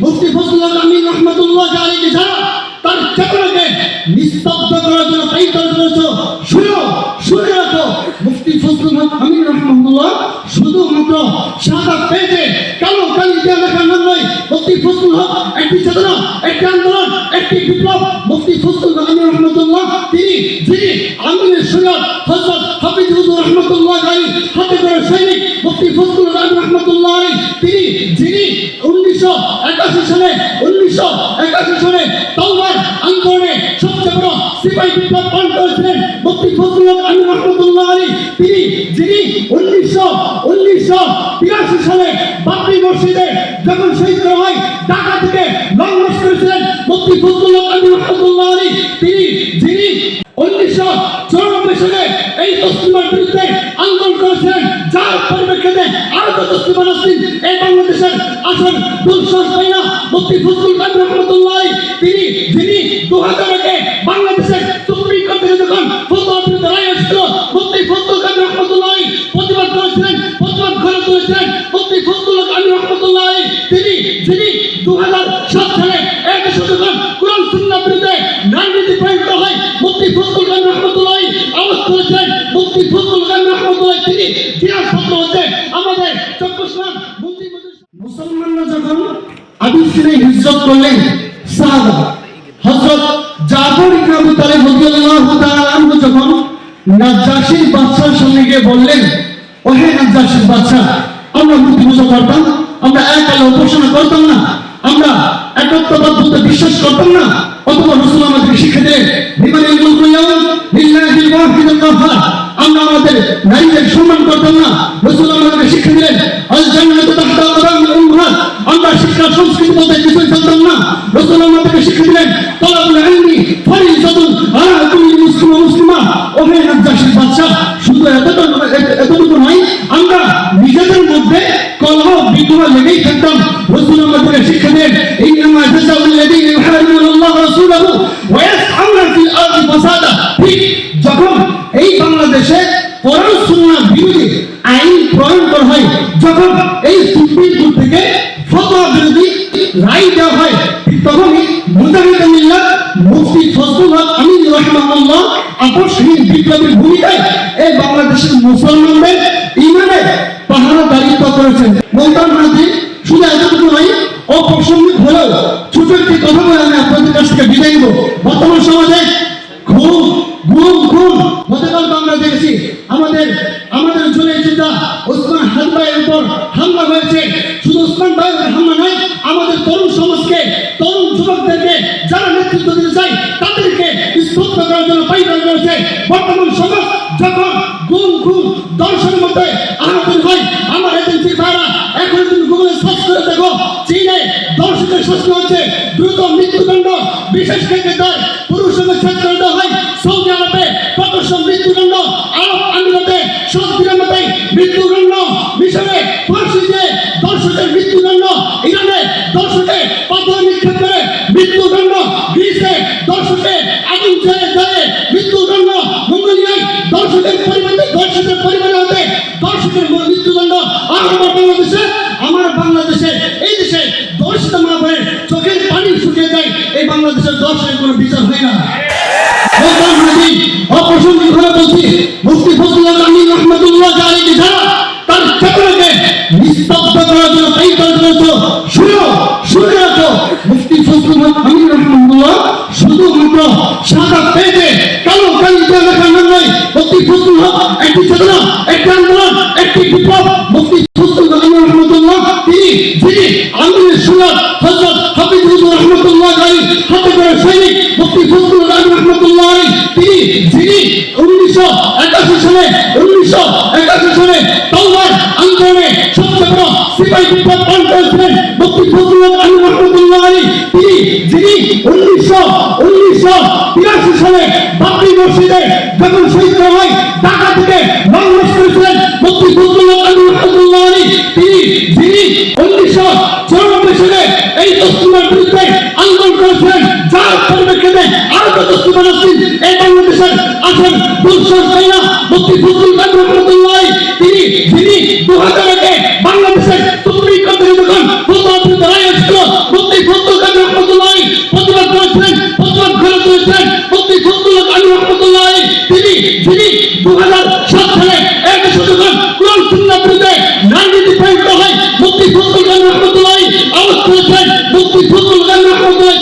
মুফতি ফজলুল আমিন রাহমাতুল্লাহ আলাইহি যারা তার চেতনাকে নিস্তব্ধ করার জন্য তাইত করেছে, শুনে রাখো মুফতি ফজলুল আমিন রাহমাতুল্লাহ শুধুমাত্র সাদা পেজে কালো কালি দিয়ে লেখা নাম নয়। মুফতি ফজলুল হক একটি চেতনা, একটি আন্দোলন, একটি বিপ্লব। মুফতি ফজলুল আমিন রাহমাতুল্লাহ যিনি আমিনের সৈয়দ হযরত হাফিজ হুজুর রাহমাতুল্লাহ আলাইহি হাতে করে সৈনিক মুফতি ফজলুল আমিন রাহমাতুল্লাহ আলাইহি যিনি 1981 সালে তাওবার আন্দোলনে সবচেয়ে বড় সিপাহী বিপ্লব পালন করেছিলেন মুফতি ফজলুল আমিন রাহমাতুল্লাহ আলাইহি যিনি 1983 সালে বাবরি মসজিদে যখন শহীদ করা হয় ঢাকা থেকে লং মার্চ করেছিলেন মুফতি ফজলুল আমিন রাহমাতুল্লাহ আলাইহি যিনি 1994 সালে এই তসলিমার বিরুদ্ধে আন্দোলন করেছিলেন, যার পরিপ্রেক্ষিতে আরো তসলিমা নাসরিন এই বাংলাদেশের আসল দুঃসাহস পাই না। মুফতি ফজলুল আমিন রাহমাতুল্লাহ যিনি 2000 বাংলাদেশের সুপ্রিম কোর্ট থেকে যখন ফতোয়ার বিরুদ্ধে রায় এসেছিল মুফতি ফজলুল আমিন রাহমাতুল্লাহ প্রতিবাদ করেছিলেন, প্রতিবাদ করে তুলেছিলেন। মুফতি ফজলুল আমিন রাহমাতুল্লাহ যিনি 2007 সালে এদেশে যখন কোরআন সুন্নাহর বিরুদ্ধে রাজনীতি প্রয়োগ করা হয় মুফতি ফজলুল আমিন রাহমাতুল্লাহ আওয়াজ তুলেছেন। মুফতি ফজলুল আমিন রাহমাতুল্লাহ তিনি জিয়ার ছাত্র হচ্ছে আমাদের চক্কসলাম মুসলমানরা যখন আবিসিনে হিজরত করলেন সাহাবা হযরত জাফর ইবনে আবু তালিব রাদিয়াল্লাহু তাআলা আনহু যখন নাজাশীর বাদশার সামনে গিয়ে বললেন, ওহে নাজাশীর বাদশা, আমরা মূর্তি পূজা করতাম, আমরা এক আল্লাহ উপাসনা করতাম না, আমরা একত্ববাদ বলতে বিশ্বাস করতাম না, অথবা রাসূল আমাদেরকে শিক্ষা দিলেন লিমানিল মুলকু ইয়াউম লিল্লাহিল ওয়াহিদিল কাহ্হার, আমরা আমাদের নারীদের সম্মান করতাম না, রাসূল আমাদেরকে শিক্ষা দিলেন আল জান্নাতু তাহতা আকদামিল উম্মাহাত, আমরা শিক্ষা সংস্কৃতি বলতে কিছুই জানতাম না, রাসূল আমাদেরকে শিক্ষা দিলেন তালাবুল ইলমি ফরিজাতুন আলা কুল্লি মুসলিম ওয়া মুসলিমা। ওহে নাজাশীর বাদশা, শুধু এতটুকু নয়, আমরা নিজেদের মধ্যে কলহ বিদ্রোহ লেগেই থাকতাম। রাসূল আমাদেরকে শিক্ষা দিলেন ইন্নামা জাযাউল লাযীনা ইউহারিবুনা আল্লাহ ওয়া রাসূলাহু ওয়া ইয়াসআউনা ফিল আরদি ফাসাদা। ঠিক যখন এই বাংলাদেশে কোরআন সুন্নাহ বিরোধী আইন প্রয়োগ করা হয়, যখন এই সুপ্রিম কোর্ট থেকে ফতোয়া বিরোধী রায় দেওয়া হয়, ঠিক তখনই মুজাহিদুল মিল্লাত মুফতি ফজলুল আমিন রাহিমাহুল্লাহ আপসহীন বিপ্লবীর ভূমিকায় এই বাংলাদেশের মুসলমানদের ঈমানের পাহারাদারিত্ব করেছেন। মোহতারাম হাজির, শুধু এতটুকু নয়, অপ্রাসঙ্গিক হলেও ছোট একটি কথা বলে আমি আপনাদের কাছ থেকে বিদায় নেব। বর্তমান সমাজে খুন গতকাল আমরা দেখেছি আমাদের জুলাই যোদ্ধা ওসমান হাদির উপর হামলা হয়েছে। শুধু ওসমান ভাইয়ের হামলা নয়, আমাদের তরুণ সমাজকে, তরুণ যুবকদেরকে যারা নেতৃত্ব দিতে চায় তাদেরকে স্তব্ধ করার জন্য পাইকারি করেছে। বর্তমান সমাজ যখন গুম দর্শনের মধ্যে আহত হয়, আমার এজেন্সির ভাইরা এখন তুমি গুগলে সার্চ করে দেখো, চীনে দর্শকের শাস্তি হচ্ছে দ্রুত মৃত্যুদণ্ড, বিশেষ ক্ষেত্রে তার পুরুষ সঙ্গে ছেদ দেওয়া হয়। সৌদি আরবে প্রকাশ্য মৃত্যুদণ্ড, আরব আমিরাতে সৌদিরামতে মৃত্যুদণ্ড, মিশরে ফাঁসিতে দর্শকের মৃত্যুদণ্ড, ইরানে দর্শকে পাথর নিক্ষেপ করে মৃত্যুদণ্ড, গ্রিসে দর্শকে আগুন ছেড়ে মৃত্যুদণ্ড, মঙ্গোলিয়ায় দর্শকের পরিবারে হতে দর্শকের মৃত্যুদণ্ড। আর আমার বাংলাদেশে এই দেশে দর্শিত মা বোনের চোখের পানি শুকিয়ে যায়, এই বাংলাদেশের দর্শকের কোনো বিচার হয় না। অপ্রাসঙ্গিক ভাবে বলছি, মুফতি ফজলুল আমিন রাহমাতুল্লাহ আলাইহি যারা তার চেতনাকে নিস্তব্ধ করার জন্য তাইত করেছে, শুনে রাখো মুফতি ফজলুল আমিন রাহমাতুল্লাহ শুধুমাত্র সাদা পেজে কালো কালি দিয়ে লেখা নাম নয়। মুফতি ফজলুল হক একটি চেতনা, একটি আন্দোলন, একটি বিপ্লব। মুফতি ফজলুল আমিন রাহমাতুল্লাহ যিনি আমিনের সৈয়দ হযরত হাফিজ হুজুর রাহমাতুল্লাহ আলাইহি হাতে করে সৈনিক মুফতি ফজলুল আমিন রাহমাতুল্লাহ আলাইহি যিনি 1981 সালে তাওবার আন্দোলনে সবচেয়ে বড় সিপাহী বিপ্লব পালন করেছিলেন মুফতি ফজলুল আমিন রাহমাতুল্লাহ আলাইহি যিনি 1983 সালে বাবরি মসজিদে যখন শহীদ করা হয় ঢাকা থেকে লং মার্চ করেছিলেন মুফতি ফজলুল আমিন রাহমাতুল্লাহ আলাইহি যিনি 1994 সালে এই তসলিমার বিরুদ্ধে আন্দোলন করেছিলেন, যার পরিপ্রেক্ষিতে আরো তসলিমা নাসরিন এই বাংলাদেশের আসল দুঃসাহস পাই না। মুফতি ফজলুল আমিন রাহমাতুল্লাহ যিনি 2000 বাংলাদেশের সুপ্রিম কোর্ট থেকে যখন ফতোয়ার বিরুদ্ধে রায় এসেছিল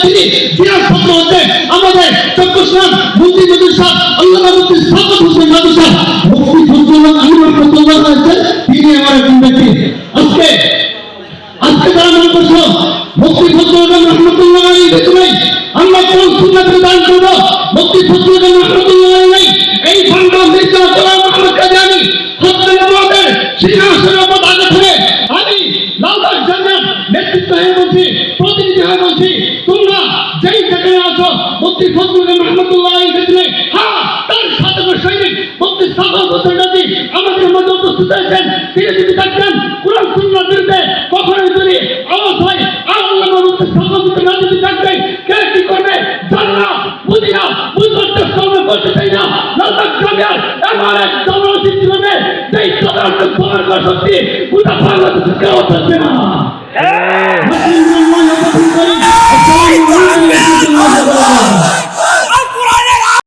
তিনি জিয়ার পত্র হচ্ছে আমাদের চক্রস্থান মুফতি মজুর সাহেব আল্লামা মুফতি সাকাত হোসেন নদী সাহেব মুফতি ফজলুল্লাহ আলী রহমাতুল্লাহ আছেন তিনি আমার একজন ব্যক্তি আজকে যারা মনে করছো মুফতি ফজলুল্লাহ রহমাতুল্লাহ আলী বেঁচে নাই আমরা কোন সুন্নাতের দান করবো মুফতি ফজলুল্লাহ রহমাতুল্লাহ আলী নাই এই খন্ড মির্জা গোলাম মোহাম্মদ কাদিয়ানী হত্যা আমাদের সিংহাসনের উপর আগে থেকে আমি লালবাগ জান্নাত নেতৃত্ব হয়ে বলছি প্রতিনিধি হয়ে বলছি তোমরা যেই জায়গায় আছো মুফতি ফজলুল্লাহ রহমাতুল্লাহ আলী বেঁচে নাই হ্যাঁ তার সাথে সৈনিক মুফতি সাকাত হোসেন নদী আমাদের মধ্যে উপস্থিত হয়েছেন তিনি যদি থাকতেন কোরআন সুন্নাহর বিরুদ্ধে কখনোই যদি আওয়াজ হয় আল্লামা মুফতি সাকাত হোসেন নদী যদি থাকতেন কে কি করবে জানি না বুঝি না বুঝবার চেষ্টা আমরা করতে চাই না লালবাগ জামিয়ার এমন এক দলের সৃষ্টি হবে যেই দলের প্রমাণ করা সত্যি গোটা বাংলাদেশে কেউ থাকবে না